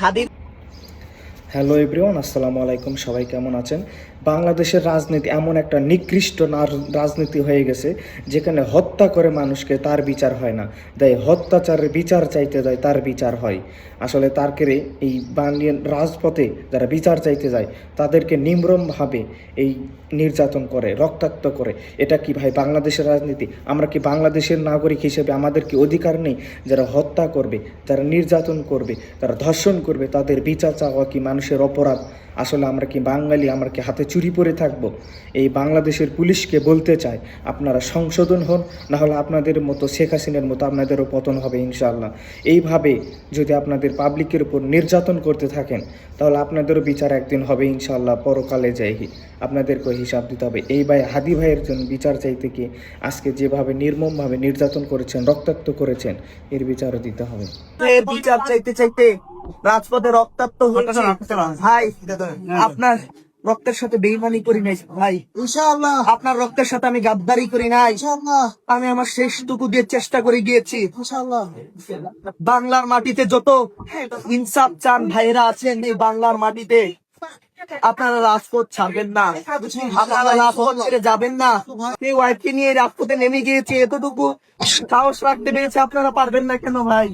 হাদির hello everyone, আসসালামু আলাইকুম। সবাই কেমন আছেন? বাংলাদেশের রাজনীতি এমন একটা নিকৃষ্ট রাজনীতি হয়ে গেছে যেখানে হত্যা করে মানুষকে তার বিচার হয় না, তাই হত্যাচারের বিচার চাইতে যায় তার বিচার হয়। আসলে তারকেরে এই বাংলিয়ান রাজপথে যারা বিচার চাইতে যায় তাদেরকে নির্মমভাবে এই নির্যাতন করে, রক্তাক্ত করে। এটা কি ভাই বাংলাদেশের রাজনীতি? আমরা কি বাংলাদেশের নাগরিক হিসেবে আমাদের কি অধিকার নেই? যারা হত্যা করবে, যারা নির্যাতন করবে, যারা ধর্ষণ করবে তাদের বিচার চাওয়া কি মানুষের অপরাধ? আসলে আমরা কি বাঙালি? আমরা কি হাতে চুরি পরে থাকবো? এই বাংলাদেশের পুলিশকে বলতে চাই, আপনারা সংশোধন হন, না হলে আপনাদের মতো শেখ হাসিনার মতো আপনাদেরও পতন হবে ইনশাআল্লাহ। এইভাবে যদি আপনাদের পাবলিকের উপর নির্যাতন করতে থাকেন তাহলে আপনাদেরও বিচার একদিন হবে ইনশাআল্লাহ, পরকালে যাই আপনাদেরকে হিসাব দিতে হবে। এই ভাই হাদি ভাইয়ের জন্য বিচার চাইতে গিয়ে আজকে যেভাবে নির্মমভাবে নির্যাতন করেছেন, রক্তাক্ত করেছেন, এর বিচারও দিতে হবে। বিচার চাইতে চাইতে রাজপথে রক্তাক্ত হয়েছে ভাই। আপনার রক্তের সাথে বেইমানি করি নাই ভাই, ইনশাআল্লাহ। আপনার রক্তের সাথে আমি গাদ্দারি করি নাই, ইনশাআল্লাহ। আমি আমার শেষটুকু দিয়ে চেষ্টা করে গিয়েছি, ইনশাআল্লাহ। বাংলার মাটিতে যত ইনসাফ চান ভাইরা আছেন এই বাংলার মাটিতে, আপনারা রাজপথ ছাড়বেন না, আপনারা রাজপথ ছেড়ে যাবেন না। এই ওয়াইফকে নিয়ে রাজপথে নেমে গিয়েছে, এতটুকু সাহস রাখতে পেরেছে, আপনারা পারবেন না কেন ভাই?